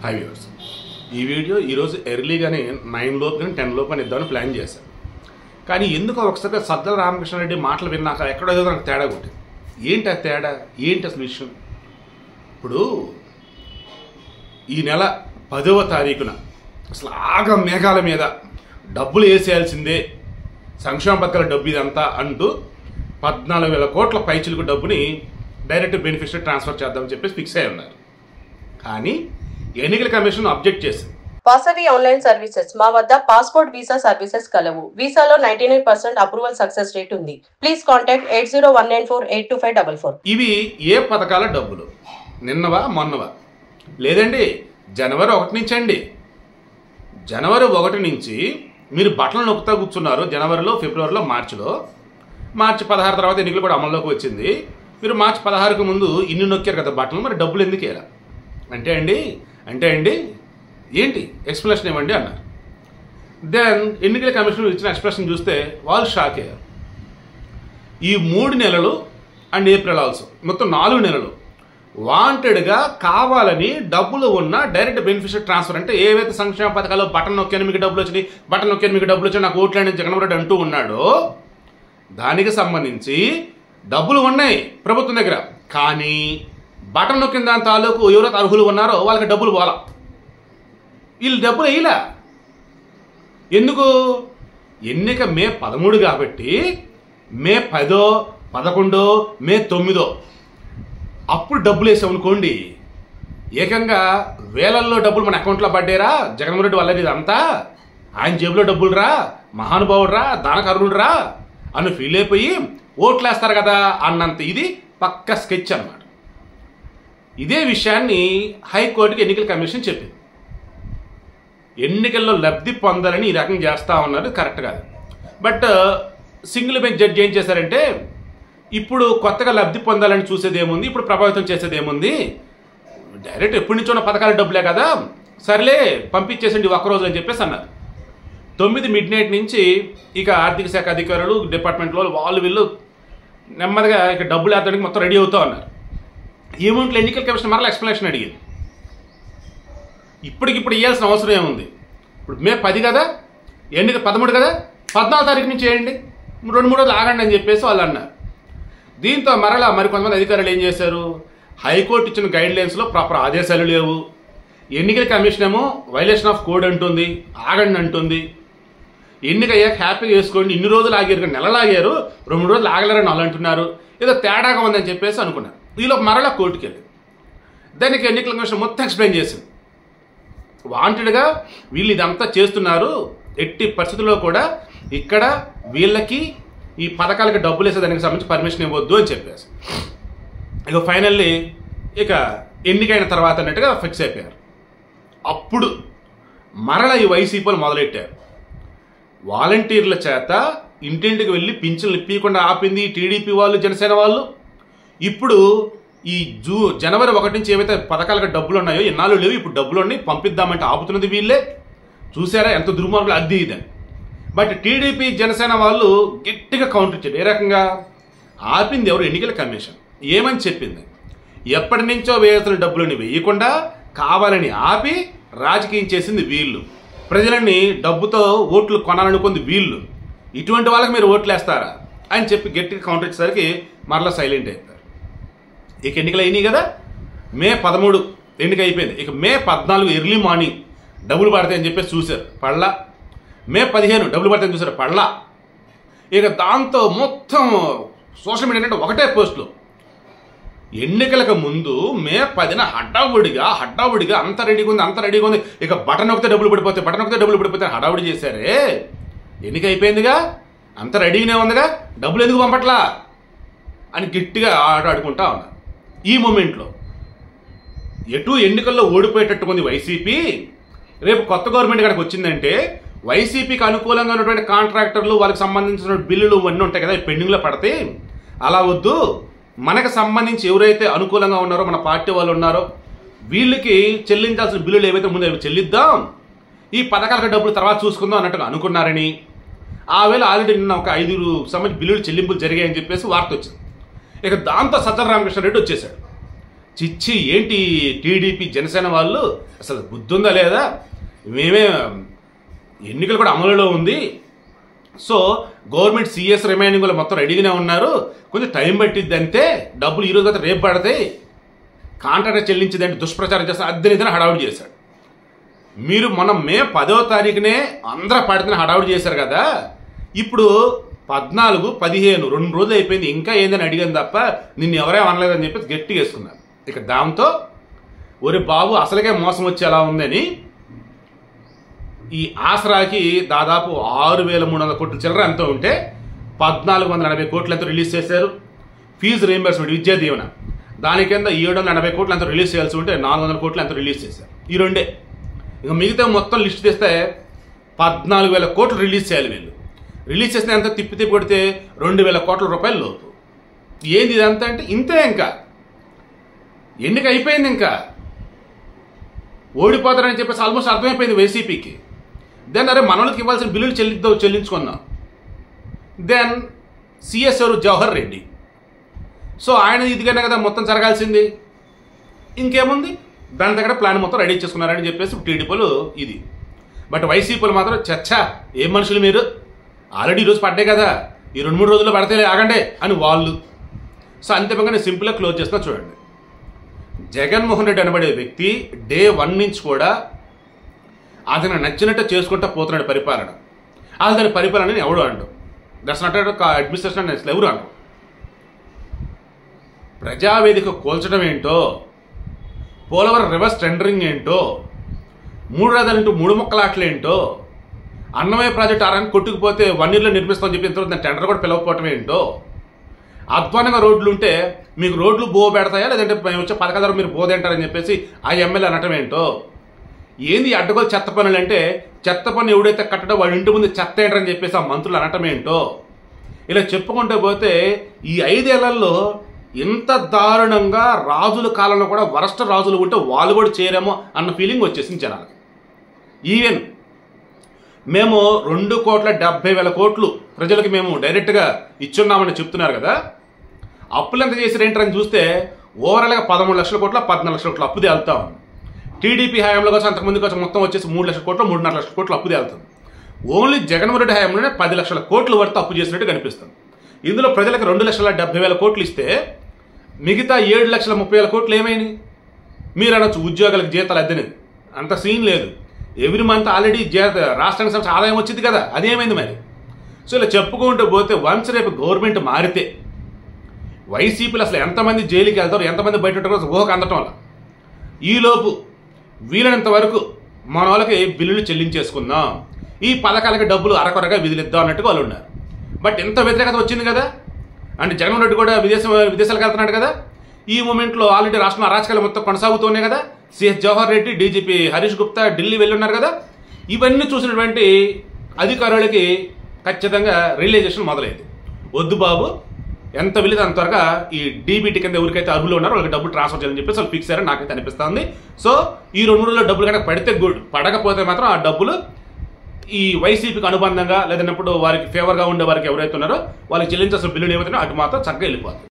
High viewers, ఈ video ఈరోజు ఎర్లీగానే 9 లోపు కానీ 10 లోపు అని ఇద్దామని ప్లాన్ చేశాను. కానీ ఎందుకో ఒకసారి సజ్జల రామకృష్ణారెడ్డి మాటలు విన్నాక ఎక్కడో ఏదో నాకు తేడా కొట్టింది. ఏంటి ఆ తేడా? ఏంటి అసలు విషయం? ఇప్పుడు ఈ నెల 10వ తారీఖున అసలు ఆగ మేఘాల మీద డబ్బులు వేసేయాల్సిందే, సంక్షేమ పథకాల డబ్బు ఇదంతా అంటూ 14,000 కోట్ల పైచిలకు డబ్బుని డైరెక్ట్ బెనిఫిషరీ ట్రాన్స్ఫర్ చేద్దామని చెప్పేసి ఫిక్స్ అయి ఉన్నారు. కానీ ఎన్నికల కమిషన్ అబ్జెక్ట్ చేసింది. వాసవి ఆన్లైన్ సర్వీసెస్ మా వద్ద పాస్పోర్ట్ వీసా సర్వీసెస్ కలవు. వీసాలో 99% అప్రూవల్ సక్సెస్ రేట్ ఉంది. Please contact 8019482544. ఇవి ఏ పథకాల డబ్బులు? నిన్నవా మొన్నవా? లేదండి, జనవరి 1 నుంచి అండి. జనవరి 1 నుంచి మీరు బట్టలు నొక్కుతా కూర్చున్నారు. జనవరిలో, ఫిబ్రవరిలో, మార్చి 16 తర్వాత ఎన్నికలు కూడా అమల్లోకి వచ్చింది. మీరు మార్చి 16కు ముందు ఇన్ని నొక్కారు కదా బట్టలు, మరి డబ్బులు ఎందుకు ఇలా అంటే అండి ఏంటి ఎక్స్ప్లెనేషన్ ఇవ్వండి అన్నారు. దెన్ ఎన్నికల కమిషన్ ఇచ్చిన ఎక్స్ప్లెనేషన్ చూస్తే వాళ్ళు షాక్ అయ్యారు. ఈ 3 నెలలు అండ్ ఏప్రిల్ ఆల్సో, మొత్తం 4 నెలలు వాంటెడ్గా కావాలని డబ్బులు ఉన్న డైరెక్ట్ బెనిఫిషరీ ట్రాన్స్ఫర్, అంటే ఏవైతే సంక్షేమ పథకాలు బటన్ నొక్కాను మీకు డబ్బులు వచ్చినాయి, నాకు ఓట్లు అని జగన్మోహన్ రెడ్డి అంటూ ఉన్నాడో దానికి సంబంధించి డబ్బులు ఉన్నాయి ప్రభుత్వం దగ్గర. కానీ బటన్ నొక్కిన దాని తాలూకు ఎవరైతే అర్హులు ఉన్నారో వాళ్ళకి డబ్బులు పోలా. వీళ్ళు డబ్బులు వేయలే. ఎందుకు? ఎన్నిక మే 13 కాబట్టి మే 10, 11, మే 9 అప్పుడు డబ్బులు వేసామనుకోండి, ఏకంగా వేలల్లో డబ్బులు మన అకౌంట్లో పడ్డారా, జగన్మోహన్ రెడ్డి వల్ల ఇదంతా ఆయన జేబులో డబ్బులు రా, మహానుభావుడు రా, దానకరుణుడు రా అని ఫీల్ అయిపోయి ఓట్లు వేస్తారు కదా అన్నంత ఇది పక్క స్కెచ్ అన్నమాట. ఇదే విషయాన్ని హైకోర్టుకి ఎన్నికల కమిషన్ చెప్పింది. ఎన్నికల్లో లబ్ధి పొందాలని ఈ రకంగా చేస్తూ ఉన్నారు, కరెక్ట్ కాదు. బట్ సింగిల్ బెంచ్ జడ్జి ఏం చేశారంటే, ఇప్పుడు కొత్తగా లబ్ధి పొందాలని చూసేది ఏముంది, ఇప్పుడు ప్రభావితం చేసేది ఏముంది, డైరెక్ట్ ఎప్పటి నుంచో ఉన్న పథకాల డబ్బులే కదా, సర్లే పంపించేసండి ఒక్కరోజు అని చెప్పేసి అన్నారు. 9 midnight నుంచి ఇక ఆర్థిక శాఖ అధికారులు, డిపార్ట్మెంట్లో వాళ్ళు వీళ్ళు నెమ్మదిగా ఇక డబ్బులు వేయడానికి మొత్తం రెడీ అవుతూ ఉన్నారు. ఏమంట్లో ఎన్నికల కమిషన్ మరలా ఎక్స్ప్లెనేషన్ అడిగింది. ఇప్పటికిప్పుడు ఇవ్వాల్సిన అవసరం ఏముంది? ఇప్పుడు మే 10 కదా, ఎన్నిక 13 కదా, 14వ తారీఖు నుంచి వేయండి, 2-3 రోజులు ఆగండి అని చెప్పేసి వాళ్ళు అన్నారు. దీంతో మరలా మరికొంతమంది అధికారులు ఏం చేశారు, హైకోర్టు ఇచ్చిన గైడ్లైన్స్లో ప్రాపర్ ఆదేశాలు లేవు, ఎన్నికల కమిషన్ ఏమో వైలేషన్ ఆఫ్ కోడ్ అంటుంది, ఆగండి అంటుంది. ఎన్నిక అయ్యాక హ్యాపీగా వేసుకోండి, ఇన్ని రోజులు ఆగారు, నెలలు ఆగారు, 2-3 రోజులు ఆగలేరని వాళ్ళు అంటున్నారు, ఏదో తేడాగా ఉందని చెప్పేసి అనుకున్నారు. ఈలో మరలా కోర్టుకి వెళ్ళి దానికి ఎన్నికల కమిషన్ మొత్తం ఎక్స్ప్లెయిన్ చేసింది. వాంటెడ్గా వీళ్ళు ఇదంతా చేస్తున్నారు, ఎట్టి పరిస్థితుల్లో కూడా ఇక్కడ వీళ్ళకి ఈ పథకాలకి డబ్బులు వేసేదానికి సంబంధించి పర్మిషన్ ఇవ్వద్దు అని చెప్పేసి ఇక ఫైనల్లీ ఇక ఎన్నికైన తర్వాత అన్నట్టుగా ఫిక్స్ అయిపోయారు. అప్పుడు మరలా ఈ వైసీపీలు మొదలెట్టారు. వాలంటీర్ల చేత ఇంటింటికి వెళ్ళి పింఛన్లు ఇప్పకుండా ఆపింది టీడీపీ వాళ్ళు, జనసేన వాళ్ళు. ఇప్పుడు ఈ జనవరి 1 నుంచి ఏవైతే పథకాలకు డబ్బులు ఉన్నాయో ఎన్నాళ్ళు లేవు, ఇప్పుడు డబ్బులు ఉన్నాయి పంపిద్దామంటే ఆపుతున్నది వీళ్ళే. చూసారా ఎంత దుర్మార్గులు, అద్దీ ఇదని. బట్ టీడీపీ, జనసేన వాళ్ళు గట్టిగా కౌంటర్ ఇచ్చారు. ఏ రకంగా ఆపింది ఎవరు? ఎన్నికల కమిషన్. ఏమని చెప్పింది? ఎప్పటి నుంచో వేయాల్సిన డబ్బులని వేయకుండా కావాలని ఆపి రాజకీయం చేసింది వీళ్ళు, ప్రజలని డబ్బుతో ఓట్లు కొనాలనుకుంది వీళ్ళు. ఇటువంటి వాళ్ళకి మీరు ఓట్లు వేస్తారా అని చెప్పి గట్టిగా కౌంటర్ ఇచ్చేసరికి మరలా సైలెంట్ అయిపోయారు. ఇక ఎన్నికలు అయినాయి కదా, మే 13 ఎన్నిక అయిపోయింది. ఇక మే 14 ఎర్లీ మార్నింగ్ డబ్బులు పడతాయని చెప్పేసి చూశారు, పడలా. మే 15 డబ్బులు పడతాయని చూశారు, పడలా. ఇక దాంతో మొత్తం సోషల్ మీడియా అంటే ఒకటే పోస్టులు. ఎన్నికలకు ముందు మే 10న హడావుడిగా అంత రెడీగా ఉంది, ఇక బటన్ నొక్కితే డబ్బులు పడిపోతే హడావుడి చేశారే. ఎన్నిక అయిపోయిందిగా, అంత రెడీగానే ఉందిగా, డబ్బులు ఎందుకు పంపట్లా అని గట్టిగా ఆడుకుంటా ఉన్నారు. ఈ మూమెంట్లో ఎటు ఎన్నికల్లో ఓడిపోయేటట్టుకుంది వైసీపీ. రేపు కొత్త గవర్నమెంట్ కనుక వచ్చిందంటే వైసీపీకి అనుకూలంగా ఉన్నటువంటి కాంట్రాక్టర్లు, వాళ్ళకి సంబంధించిన బిల్లులు ఇవన్నీ ఉంటాయి కదా, పెండింగ్లో పడితే అలా వద్దు, మనకు సంబంధించి ఎవరైతే అనుకూలంగా ఉన్నారో, మన పార్టీ వాళ్ళు ఉన్నారో వీళ్ళకి చెల్లించాల్సిన బిల్లులు ఏవైతే ముందు అవి చెల్లిద్దాం, ఈ పథకాలకు డబ్బులు తర్వాత చూసుకుందాం అన్నట్టుగా అనుకున్నారని. ఆ వేళ ఆల్రెడీ నిన్న ఒక 5 సంబంధించి బిల్లులు చెల్లింపులు జరిగాయని చెప్పేసి వార్త వచ్చింది. ఇక దాంతో సజ్జల రామకృష్ణారెడ్డి వచ్చేసాడు. చిచ్చి ఏంటి టీడీపీ జనసేన వాళ్ళు అసలు బుద్ధి ఉందా లేదా, మేమే ఎన్నికలు కూడా అమలులో ఉంది, సో గవర్నమెంట్ సిఎస్ రిమైనింగ్ వాళ్ళు మొత్తం రెడీగానే ఉన్నారు, కొంచెం టైం పట్టిద్ది అంతే, డబ్బులు ఈరోజు కదా రేపు పడతాయి, కాంట్రాక్ట్ చెల్లించిందంటే దుష్ప్రచారం చేస్తారు, అద్దెనిదని హడావుడి చేశాడు. మీరు మనం మే 10వ తారీఖునే ఆంధ్ర పడితే హడావుడి చేశారు కదా, ఇప్పుడు 14, 15 2 రోజులు అయిపోయింది, ఇంకా ఏందని అడిగాను తప్ప నిన్ను ఎవరే అనలేదని చెప్పేసి గట్టిగా వేసుకున్నారు. ఇక దాంతో ఒరే బాబు అసలుకే మోసం వచ్చేలా ఉందని ఈ ఆసరాకి దాదాపు 6,300 కోట్ల చిల్లర ఎంతో ఉంటే 1,480 కోట్లు ఎంతో రిలీజ్ చేశారు. ఫీజు రీయింబర్స్మెంట్ విద్యా దీవెన దాని కింద 780 కోట్లు ఎంతో రిలీజ్ చేయాల్సి ఉంటే 400 కోట్లు ఎంతో రిలీజ్ చేశారు. ఈ రెండే. ఇక మిగతా మొత్తం లిస్ట్ తెస్తే 14,000 కోట్లు రిలీజ్ చేయాలి. వీళ్ళు రిలీజ్ చేసిన ఎంత తిప్పి కొడితే 2,000 కోట్ల రూపాయలు లోపు. ఏంది ఇదంతా అంటే ఇంతే, ఇంకా ఎన్నిక అయిపోయింది, ఇంకా ఓడిపోతారని చెప్పేసి ఆల్మోస్ట్ అర్థమైపోయింది వైసీపీకి. దెన్ అరే మనోళ్ళకి ఇవ్వాల్సిన బిల్లులు చెల్లించుకుందాం. దెన్ సిఎస్ ఎవరు, జవహర్ రెడ్డి. సో ఆయన ఇదిగానే కదా మొత్తం జరగాల్సింది, ఇంకేముంది, దాని దగ్గర ప్లాన్ మొత్తం రెడీ చేసుకున్నారని చెప్పేసి టీడీపీలు ఇది. బట్ వైసీపీలు మాత్రం చచ్చా ఏం మనుషులు మీరు, ఆల్రెడీ ఈరోజు పడ్డాయి కదా, ఈ 2-3 రోజుల్లో పడితే ఆగండి అని వాళ్ళు. సో అంతేకాని సింపుల్గా క్లోజ్ చేస్తున్నా చూడండి. జగన్మోహన్ రెడ్డి అనబడే వ్యక్తి డే 1 నుంచి కూడా అతను నచ్చినట్టు చేసుకుంటూ పోతున్నాడు పరిపాలన. అతని పరిపాలనని ఎవడు అండు, దట్స్ నాట్ అడ్మినిస్ట్రేషన్ అసలు ఎవరు అంటారు. ప్రజావేదిక కోల్చడం ఏంటో, పోలవరం రివర్స్ టెండరింగ్ ఏంటో, 3 రాజధానులు 3 ముక్కలాట్లు ఏంటో, అన్నమయ్య ప్రాజెక్టు ఆరానికి కొట్టుకుపోతే 1 yearలో నిర్మిస్తామని చెప్పిన తర్వాత దాని టెండర్ కూడా పిలవకపోవటం ఏంటో, అధ్వానంగా రోడ్లు ఉంటే మీకు రోడ్లు బో పెడతాయా లేదంటే వచ్చే పథకాల ద్వారా మీరు బోదేంటారని చెప్పేసి ఆ ఎమ్మెల్యే అనటం ఏంటో. ఏంది అడ్డగోలు చెత్త పనులు అంటే, చెత్త పన్ను ఎవడైతే కట్టడో వాడి ఇంటి ముందు చెత్త ఏంటని చెప్పేసి ఆ మంత్రులు అనటం ఏంటో. ఇలా చెప్పుకుంటూ పోతే ఈ 5 ఏళ్లలో ఇంత దారుణంగా రాజుల కాలంలో కూడా వరస్ట్ రాజులు ఉంటే వాళ్ళు కూడా చేయరేమో అన్న ఫీలింగ్ వచ్చేసింది జనాలకి. ఈవెన్ మేము 2,70,000 కోట్లు ప్రజలకు మేము డైరెక్ట్గా ఇచ్చున్నామని చెప్తున్నారు కదా, అప్పులు ఎంత చేసి ఏంటని చూస్తే ఓవరాల్గా 13 లక్షల కోట్ల 14 లక్షల కోట్లు అప్పు తేలుతాం. టీడీపీ హయాంలో కోసం అంతకుముందు కోసం మొత్తం వచ్చేసి 3 లక్షల కోట్లు 3.5 లక్షల కోట్లు అప్పు తేలుతుంది. ఓన్లీ జగన్మోహన్ రెడ్డి హయాంలోనే 10 లక్షల కోట్ల వరకు అప్పు చేసినట్టు కనిపిస్తుంది. ఇందులో ప్రజలకు 2,70,000 కోట్లు ఇస్తే మిగతా 7,30,000 కోట్లు ఏమైంది? మీరు అనొచ్చు ఉద్యోగాలకు జీతాలు అద్దెనిది, అంత సీన్ లేదు. ఎవ్రీ మంత్ ఆల్రెడీ రాష్ట్రానికి సంబంధించిన ఆదాయం వచ్చింది కదా, అదేమైంది మరి? సో ఇలా చెప్పుకుంటూ పోతే వన్స్ రేపు గవర్నమెంట్ మారితే వైసీపీలు అసలు ఎంతమంది జైలుకి వెళ్తారు, ఎంతమంది బయట ఉంటారో ఊహకు అందటం వల్ల ఈలోపు వీలైనంత వరకు మన వాళ్ళకి బిల్లులు చెల్లించేసుకుందాం, ఈ పథకాలకి డబ్బులు అరకొరగా విధులిద్దాం అన్నట్టుగా వాళ్ళు ఉన్నారు. బట్ ఎంత వ్యతిరేకత వచ్చింది కదా, అంటే జగన్మోహన్ రెడ్డి కూడా విదేశాలకు వెళ్తున్నాడు కదా, ఈ మూమెంట్లో ఆల్రెడీ రాష్ట్రంలో అరాచకాలు మొత్తం కొనసాగుతూనే కదా, సిఎస్ జవహర్ రెడ్డి, డీజీపీ హరీష్ గుప్తా ఢిల్లీ వెళ్ళి ఉన్నారు కదా. ఇవన్నీ చూసినటువంటి అధికారులకి ఖచ్చితంగా రియలైజేషన్ మొదలైంది, వద్దు బాబు ఎంత వెళ్ళేది అంత త్వరగా ఈ డీబీటీ కింద ఎవరికైతే అర్హులు ఉన్నారో వాళ్ళకి డబ్బులు ట్రాన్స్ఫర్ చేయాలని చెప్పేసి వాళ్ళు ఫిక్స్ అయ్యారని నాకైతే అనిపిస్తుంది. సో ఈ 2 రోజుల్లో డబ్బులు కనుక పడితే గుడ్, పడకపోతే మాత్రం ఆ డబ్బులు ఈ వైసీపీకి అనుబంధంగా లేదన్నప్పుడు వారికి ఫేవర్గా ఉండే వారికి ఎవరైతే ఉన్నారో వాళ్ళకి చెల్లించాల్సిన బిల్లులు ఏవైతున్నాయో అటు మాత్రం చక్కగా వెళ్ళిపోతుంది.